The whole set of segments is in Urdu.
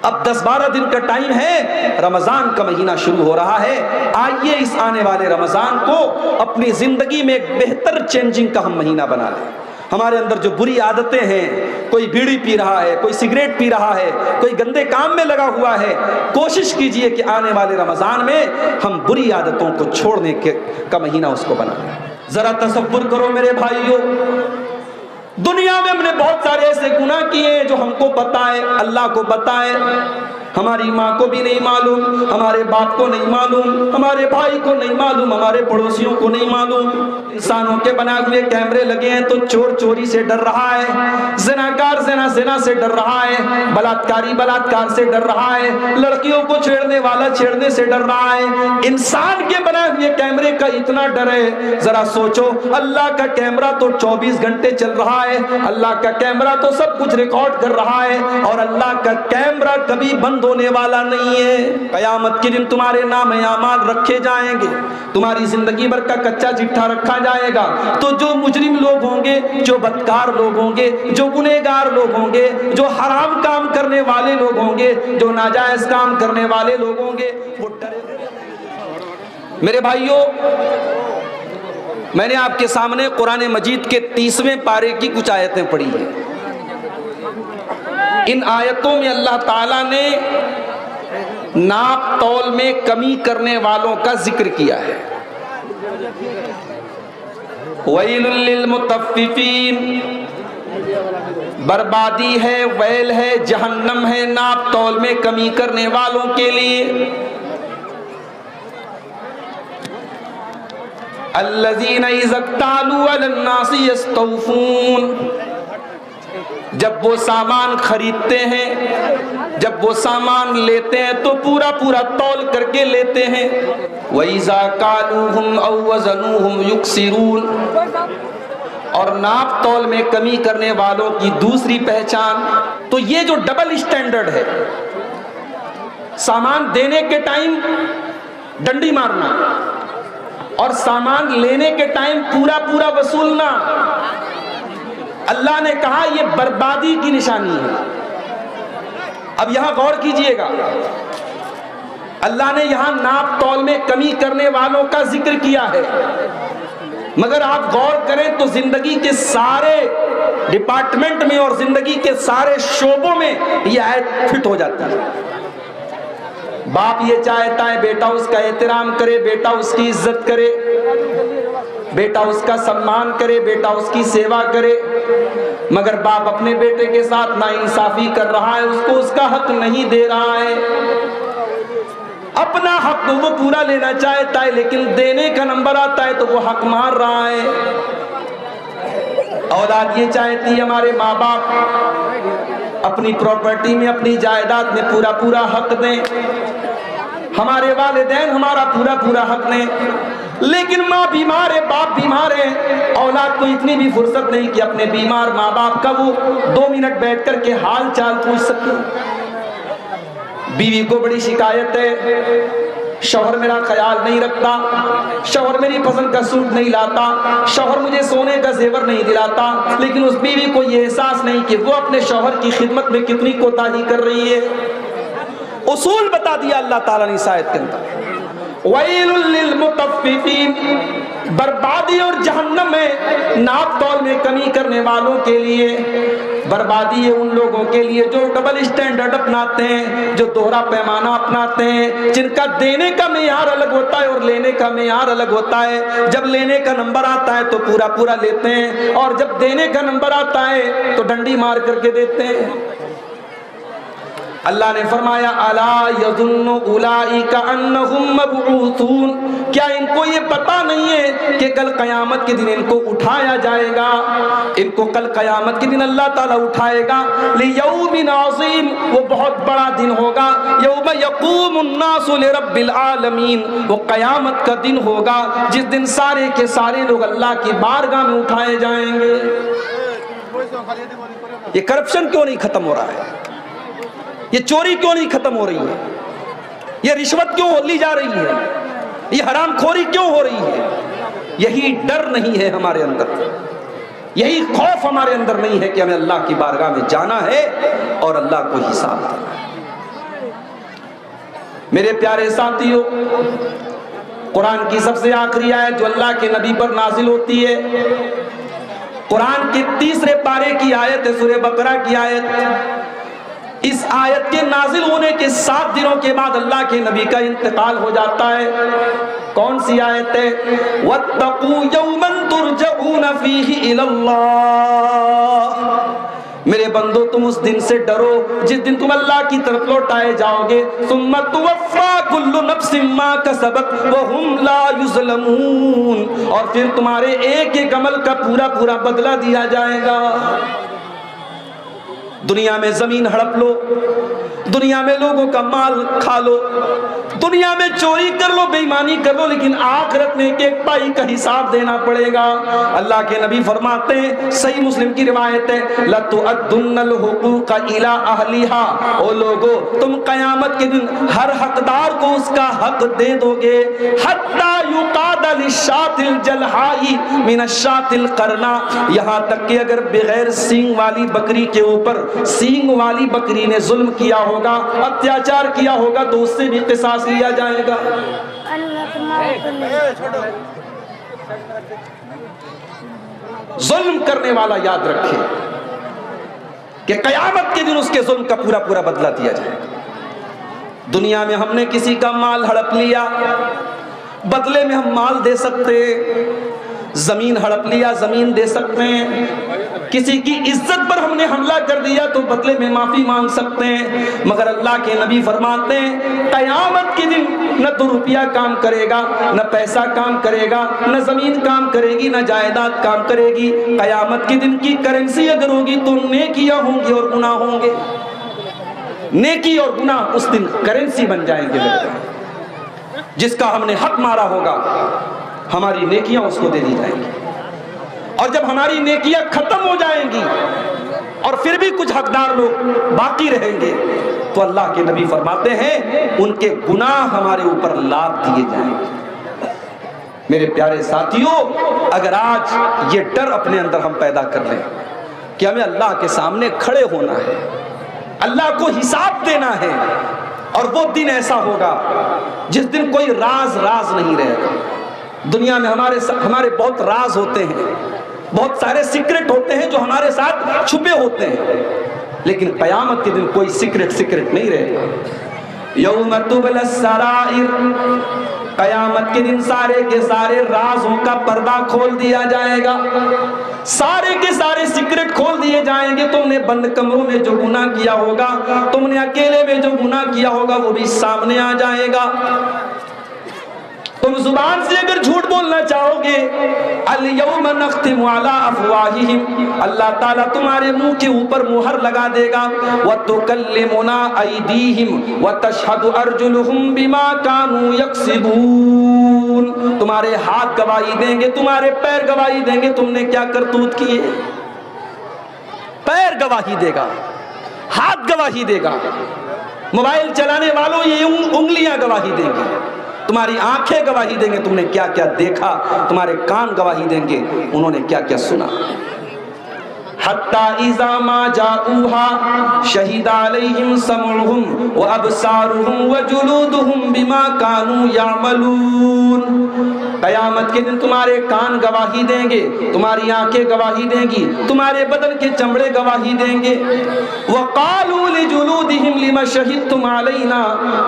اب 10-12 دن کا ٹائم ہے، رمضان کا مہینہ شروع ہو رہا ہے۔ آئیے اس آنے والے رمضان کو اپنی زندگی میں ایک بہتر چینجنگ کا ہم مہینہ بنا لیں۔ ہمارے اندر جو بری عادتیں ہیں، کوئی بیڑی پی رہا ہے، کوئی سگریٹ پی رہا ہے، کوئی گندے کام میں لگا ہوا ہے، کوشش کیجئے کہ آنے والے رمضان میں ہم بری عادتوں کو چھوڑنے کا مہینہ اس کو بنا لیں۔ ذرا تصور کرو میرے بھائیوں، دنیا میں ہم نے بہت سارے ایسے گناہ کیے ہیں جو ہم کو پتہ ہے، اللہ کو پتہ ہے، ہماری ماں کو بھی نہیں معلوم، ہمارے باپ کو نہیں معلوم، ہمارے بھائی کو نہیں معلوم، ہمارے پڑوسیوں کو نہیں معلوم۔ انسانوں کے بنائے ہوئے کیمرے لگے ہیں تو چور چوری سے ڈر رہا ہے، زناکار زنا سے ڈر رہا ہے، بلاತ್ಕಾری بلاತ್کار سے ڈر رہا ہے، لڑکیوں کو چھیڑنے والا چھیڑنے سے ڈر رہا ہے۔ انسان کے بنائے ہوئے کیمرے کا اتنا ڈر ہے، ذرا سوچو اللہ کا کیمرہ تو 24 گھنٹے چل رہا ہے، اللہ کا کیمرہ تو سب کچھ ریکارڈ کر رہا ہے، اور اللہ کا کیمرہ کبھی بند ہونے والا نہیں ہے۔ قیامت کے دن تمہارے نام اعمال رکھے جائیں گے، تمہاری زندگی بھر کا کچا چٹھا رکھا جائے گا، تو جو مجرم لوگ ہوں گے، جو بدکار لوگ ہوں گے، جو گنہگار لوگ ہوں گے، جو حرام کام کرنے والے لوگ ہوں گے، جو ناجائز کام کرنے والے لوگ ہوں گے، وہ ڈرے۔ میرے بھائیوں، میں نے آپ کے سامنے قرآن مجید کے 30ویں پارے کی کچھ آیتیں پڑھی ہیں۔ ان آیتوں میں اللہ تعالیٰ نے ناپ تول میں کمی کرنے والوں کا ذکر کیا ہے۔ ویل للمطففین، بربادی ہے، ویل ہے، جہنم ہے ناپ تول میں کمی کرنے والوں کے لیے۔ الذین اذا اکتالوا علی الناس یستوفون، جب وہ سامان خریدتے ہیں، جب وہ سامان لیتے ہیں تو پورا پورا تول کر کے لیتے ہیں۔ وَإِذَا كَالُوهُمْ أَوْ وَزَنُوهُمْ يُخْسِرُونَ، اور ناپ تول میں کمی کرنے والوں کی دوسری پہچان تو یہ جو ڈبل اسٹینڈرڈ ہے، سامان دینے کے ٹائم ڈنڈی مارنا اور سامان لینے کے ٹائم پورا پورا وصولنا، اللہ نے کہا یہ بربادی کی نشانی ہے۔ اب یہاں غور کیجئے گا، اللہ نے یہاں ناپ تول میں کمی کرنے والوں کا ذکر کیا ہے، مگر آپ غور کریں تو زندگی کے سارے ڈپارٹمنٹ میں اور زندگی کے سارے شعبوں میں یہ آیت فٹ ہو جاتی ہے۔ باپ یہ چاہتا ہے بیٹا اس کا احترام کرے، بیٹا اس کی عزت کرے، بیٹا اس کا سمان کرے، بیٹا اس کی سیوا کرے، مگر باپ اپنے بیٹے کے ساتھ ناانصافی کر رہا ہے، اس کو اس کا حق نہیں دے رہا ہے۔ اپنا حق وہ پورا لینا چاہتا ہے، لیکن دینے کا نمبر آتا ہے تو وہ حق مار رہا ہے۔ اولاد یہ چاہتی ہے ہمارے ماں باپ اپنی پراپرٹی میں، اپنی جائیداد میں پورا پورا حق دیں، ہمارے والدین ہمارا پورا پورا حق دیں، لیکن ماں بیمار ہے، باپ بیمار ہے، اولاد کو اتنی بھی فرصت نہیں کہ اپنے بیمار ماں باپ کا وہ 2 منٹ بیٹھ کر کے حال چال پوچھ سکے۔ بیوی کو بڑی شکایت ہے، شوہر میرا خیال نہیں رکھتا، شوہر میری پسند کا سوٹ نہیں لاتا، شوہر مجھے سونے کا زیور نہیں دلاتا، لیکن اس بیوی کو یہ احساس نہیں کہ وہ اپنے شوہر کی خدمت میں کتنی کوتاہی کر رہی ہے۔ اصول بتا دیا اللہ تعالیٰ نے اس آیت کے اندر، وَيْلٌ لِّلْمُطَفِّفِينَ، بربادی اور جہنم ہے ناپ تول میں کمی کرنے والوں کے لیے، بربادی ہے ان لوگوں کے لیے جو ڈبل اسٹینڈرڈ اپناتے ہیں، جو دوہرا پیمانہ اپناتے ہیں، جن کا دینے کا معیار الگ ہوتا ہے اور لینے کا معیار الگ ہوتا ہے۔ جب لینے کا نمبر آتا ہے تو پورا پورا لیتے ہیں، اور جب دینے کا نمبر آتا ہے تو ڈنڈی مار کر کے دیتے ہیں۔ اللہ نے فرمایا الا یظن اولئک انہم مبعوثون، کیا ان کو یہ پتہ نہیں ہے کہ کل قیامت کے دن ان کو اٹھایا جائے گا، ان کو کل قیامت کے دن اللہ تعالیٰ اٹھائے گا۔ لیوم عظیم، وہ بہت بڑا دن ہوگا، یوم یقوم الناس لرب العالمین، وہ قیامت کا دن ہوگا جس دن سارے کے سارے لوگ اللہ کی بارگاہ میں اٹھائے جائیں گے۔ یہ کرپشن کیوں نہیں ختم ہو رہا ہے؟ یہ چوری کیوں نہیں ختم ہو رہی ہے؟ یہ رشوت کیوں لی جا رہی ہے؟ یہ حرام خوری کیوں ہو رہی ہے؟ یہی ڈر نہیں ہے ہمارے اندر، یہی خوف ہمارے اندر نہیں ہے کہ ہمیں اللہ کی بارگاہ میں جانا ہے اور اللہ کو حساب دینا ہے۔ میرے پیارے ساتھیوں، قرآن کی سب سے آخری آیت جو اللہ کے نبی پر نازل ہوتی ہے، قرآن کے 3 پارے کی آیت ہے، سورہ بقرہ کی آیت۔ اس آیت کے نازل ہونے کے 7 دنوں کے بعد اللہ کے نبی کا انتقال ہو جاتا ہے۔ کون سی آیت ہے؟ وَاتَّقُوا يَوْمًا تُرْجَعُونَ فِيهِ إِلَى اللَّهِ، میرے بندو تم اس دن سے ڈرو جس دن تم اللہ کی طرف لوٹائے جاؤ گے۔ ثُمَّ تُوَفَّى كُلُّ نَفْسٍ مَّا كَسَبَتْ وَهُمْ لَا يُظْلَمُونَ، اور پھر تمہارے ایک ایک عمل کا پورا بدلہ دیا جائے گا۔ دنیا میں زمین ہڑپ لو، دنیا میں لوگوں کا مال کھا لو، دنیا میں چوری کر لو، بے ایمانی کر لو، لیکن آخرت میں ایک ایک پائی کا حساب دینا پڑے گا۔ اللہ کے نبی فرماتے ہیں، صحیح مسلم کی روایت ہے، لَتُؤَدُّنَّ الْحُقُوقَ إِلَىٰ أَهْلِهَا، او لوگو تم قیامت کے دن ہر حقدار کو اس کا حق دے دو گے۔ حَتَّى يُقَادَ لِلشَّاةِ الْجَلْحَاءِ مِنَ الشَّاةِ الْقَرْنَاءِ، یہاں تک کہ اگر بغیر سینگ والی بکری کے اوپر سینگ والی بکری نے ظلم کیا ہوگا، اتیاچار کیا ہوگا، تو اس سے بھی قصاص لیا جائے گا۔ ظلم کرنے والا یاد رکھے کہ قیامت کے دن اس کے ظلم کا پورا بدلہ دیا جائے گا۔ دنیا میں ہم نے کسی کا مال ہڑپ لیا، بدلے میں ہم مال دے سکتے، زمین ہڑپ لیا، زمین دے سکتے ہیں، کسی کی عزت پر ہم نے حملہ کر دیا تو بدلے میں معافی مانگ سکتے ہیں، مگر اللہ کے نبی فرماتے ہیں قیامت کے دن نہ تو روپیہ کام کرے گا، نہ پیسہ کام کرے گا، نہ زمین کام کرے گی، نہ جائیداد کام کرے گی۔ قیامت کے دن کی کرنسی اگر ہوگی تو نیکیاں ہوں گی اور گناہ ہوں گے۔ نیکی اور گناہ اس دن کرنسی بن جائیں گے۔ جس کا ہم نے حق مارا ہوگا ہماری نیکیاں اس کو دے دی جائیں گی، اور جب ہماری نیکیاں ختم ہو جائیں گی اور پھر بھی کچھ حقدار لوگ باقی رہیں گے تو اللہ کے نبی فرماتے ہیں ان کے گناہ ہمارے اوپر لاد دیے جائیں گے۔ میرے پیارے ساتھیوں، اگر آج یہ ڈر اپنے اندر ہم پیدا کر لیں کہ ہمیں اللہ کے سامنے کھڑے ہونا ہے، اللہ کو حساب دینا ہے، اور وہ دن ایسا ہوگا جس دن کوئی راز نہیں رہے گا۔ دنیا میں ہمارے بہت راز ہوتے ہیں، بہت سارے سیکرٹ ہوتے ہیں جو ہمارے ساتھ چھپے ہوتے ہیں، لیکن قیامت کے دن کوئی سیکرٹ نہیں رہے گا۔ یوم تبلی السرائر، قیامت کے دن سارے کے سارے رازوں کا پردہ کھول دیا جائے گا، سارے کے سارے سیکرٹ کھول دیے جائیں گے۔ تم نے بند کمروں میں جو گناہ کیا ہوگا، تم نے اکیلے میں جو گناہ کیا ہوگا وہ بھی سامنے آ جائے گا۔ تم زبان سے اگر جھوٹ بولنا چاہو گے، الیوم نختم علی افواہہم، اللہ تعالیٰ تمہارے منہ کے اوپر مہر لگا دے گا، وتکلمنا ایدیہم وتشہد ارجلہم بما کانوا یکسبون، تمہارے ہاتھ گواہی دیں گے، تمہارے پیر گواہی دیں گے تم نے کیا کرتوت کیے۔ پیر گواہی دے گا، ہاتھ گواہی دے گا، موبائل چلانے والوں یہ انگلیاں گواہی دیں گے، تمہاری آنکھیں گواہی دیں گے تم نے کیا کیا دیکھا، تمہارے کان گواہی دیں گے انہوں نے کیا کیا سنا۔ حتی اذا ما جاؤوها شہد علیہم سمعہم وابصارہم وجلودہم بما کانوا یعملون، قیامت کے دن تمہارے کان گواہی دیں گے، تمہاری آنکھیں گواہی دیں گی، تمہارے بدن کے چمڑے گواہی دیں گے۔ وقالوا لجلودہم لما شہدتم علینا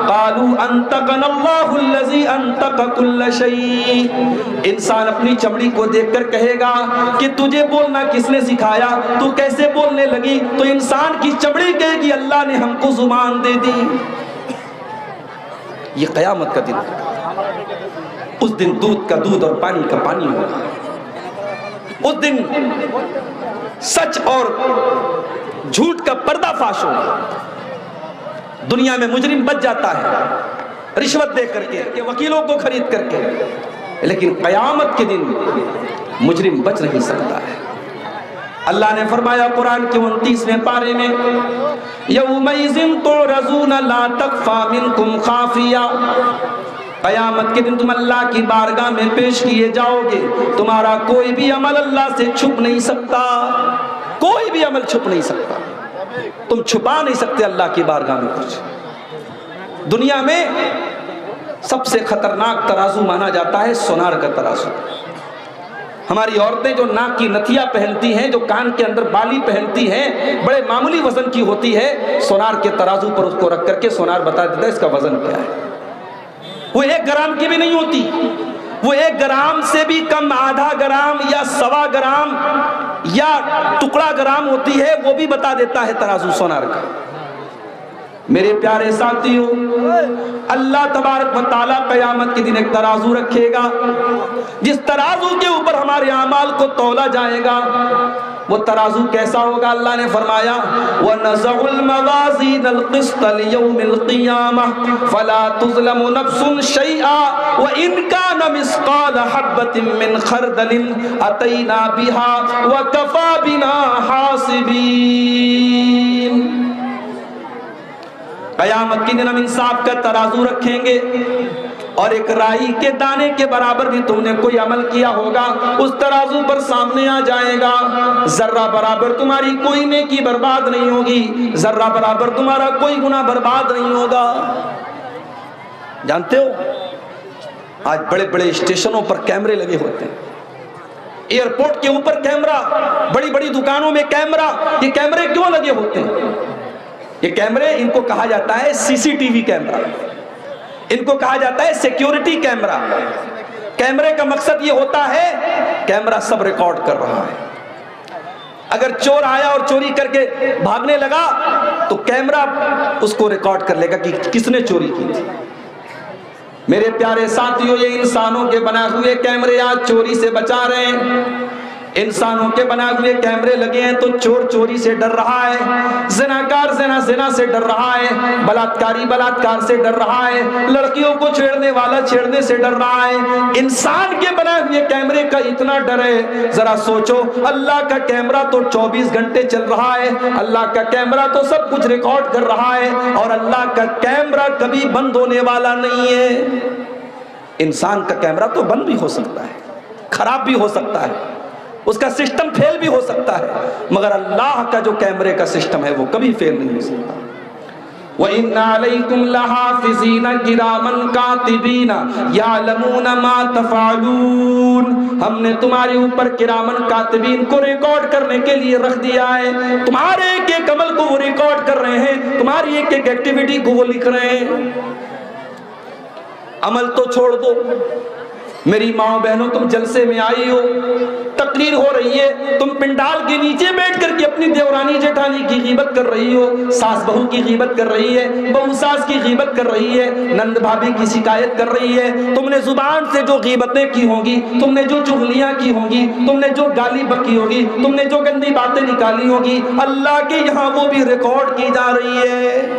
قالوا انطقنا اللہ الذی انطق کل شیء، انسان اپنی چمڑی کو دیکھ کر کہے گا کہ تجھے بولنا کس نے سکھایا، تو کیسے بولنے لگی، تو انسان کی چمڑی کہے گی اللہ نے ہم کو زبان دے دی۔ یہ قیامت کا دن ہے، اس دن دودھ کا دودھ اور پانی کا پانی ہوگا، اس دن سچ اور جھوٹ کا پردہ فاش ہوگا۔ دنیا میں مجرم بچ جاتا ہے رشوت دے کر کے، وکیلوں کو خرید کر کے، لیکن قیامت کے دن مجرم بچ نہیں سکتا ہے۔ اللہ نے فرمایا قرآن کے 29ویں پارے میں، یومئذ تعرضون لا تخفی منکم خافیہ، قیامت کے دن تم اللہ کی بارگاہ میں پیش کیے جاؤ گے، تمہارا کوئی بھی عمل اللہ سے چھپ نہیں سکتا، کوئی بھی عمل چھپ نہیں سکتا، تم چھپا نہیں سکتے اللہ کی بارگاہ میں کچھ۔ دنیا میں سب سے خطرناک ترازو مانا جاتا ہے سونار کا ترازو. ہماری عورتیں جو ناک کی نتھیا پہنتی ہیں، جو کان کے اندر بالی پہنتی ہیں، بڑے معمولی وزن کی ہوتی ہے، سونار کے ترازو پر اس کو رکھ کر کے سونار بتا دیتا ہے اس کا وزن کیا ہے. وہ 1 گرام کی بھی نہیں ہوتی، وہ 1 گرام سے بھی کم، آدھا گرام یا 1.25 گرام یا ٹکڑا گرام ہوتی ہے، وہ بھی بتا دیتا ہے ترازو سونار کا. میرے پیارے ساتھیوں، اللہ تبارک و تعالیٰ قیامت کے دن ایک ترازو رکھے گا، جس ترازو کے اوپر ہمارے اعمال کو تولا جائے گا. وہ ترازو کیسا ہوگا؟ اللہ نے فرمایا وَنَزَعُ الْمَوَازِينَ الْقِسْطَ لِيَوْمِ الْقِيَامَةِ فَلَا تُظْلَمُ نَفْسٌ شَيْئًا وَإِنْ كَانَ مِثْقَالَ حَبَّةٍ مِّنْ خَرْدَلٍ أَتَيْنَا بِهَا وَكَفَى بِنَا حَاسِبِينَ. قیامت کے دن ہم انصاف کا ترازو رکھیں گے، اور ایک رائی کے دانے کے برابر بھی تم نے کوئی عمل کیا ہوگا اس ترازو پر سامنے آ جائے گا. ذرہ برابر تمہاری کوئی نیکی برباد نہیں ہوگی، ذرہ برابر تمہارا کوئی گناہ برباد نہیں ہوگا. جانتے ہو آج بڑے بڑے اسٹیشنوں پر کیمرے لگے ہوتے ہیں، ایئرپورٹ کے اوپر کیمرہ، بڑی بڑی دکانوں میں کیمرہ. یہ کیمرے کیوں لگے ہوتے ہیں؟ یہ کیمرے، ان کو کہا جاتا ہے سی سی ٹی وی کیمرہ، ان کو کہا جاتا ہے سیکیورٹی کیمرہ. کیمرے کا مقصد یہ ہوتا ہے کیمرہ سب ریکارڈ کر رہا ہے. اگر چور آیا اور چوری کر کے بھاگنے لگا تو کیمرہ اس کو ریکارڈ کر لے گا کہ کس نے چوری کی تھی. میرے پیارے ساتھیوں، یہ انسانوں کے بنائے ہوئے کیمرے آج چوری سے بچا رہے ہیں. انسانوں کے بنائے ہوئے کیمرے لگے ہیں تو چور چوری سے ڈر رہا ہے، زناکار زنا سے ڈر رہا ہے، بلاತ್ಕಾری بلاತ್کار سے ڈر رہا ہے، لڑکیوں کو چھیڑنے والا چھیڑنے سے ڈر رہا ہے. انسان کے بنائے ہوئے کیمرے کا اتنا ڈر ہے. ذرا سوچو، اللہ کا کیمرہ تو 24 گھنٹے چل رہا ہے، اللہ کا کیمرہ تو سب کچھ ریکارڈ کر رہا ہے، اور اللہ کا کیمرہ کبھی بند ہونے والا نہیں ہے. انسان کا کیمرہ تو بند بھی ہو سکتا ہے، خراب بھی ہو سکتا ہے، اس کا سسٹم فیل بھی ہو سکتا ہے، مگر اللہ کا جو کیمرے کا سسٹم ہے وہ کبھی فیل نہیں ہو سکتا. وَإِنَّ عَلَيْكُمْ لَحَافِظِينَ كِرَامًا كَاتِبِينَ يَعْلَمُونَ مَا تَفْعَلُونَ. ہم نے تمہارے اوپر کرامن کاتبین کو ریکارڈ کرنے کے لیے رکھ دیا ہے. تمہارے ایک ایک عمل کو وہ ریکارڈ کر رہے ہیں، تمہاری ایک ایک ایکٹیویٹی کو وہ لکھ رہے ہیں. عمل تو چھوڑ دو، میری ماں بہنوں، تم جلسے میں آئی ہو، تقریر ہو رہی ہے، تم پنڈال کے نیچے بیٹھ کر کے اپنی دیورانی جیٹھانی کی غیبت کر رہی ہو، ساس بہو کی غیبت کر رہی ہے، بہو ساس کی غیبت کر رہی ہے، نند بھابھی کی شکایت کر رہی ہے. تم نے زبان سے جو غیبتیں کی ہوں گی، تم نے جو چغلیاں کی ہوں گی، تم نے جو گالی بکی ہوگی، تم نے جو گندی باتیں نکالی ہوگی، اللہ کے یہاں وہ بھی ریکارڈ کی جا رہی ہے.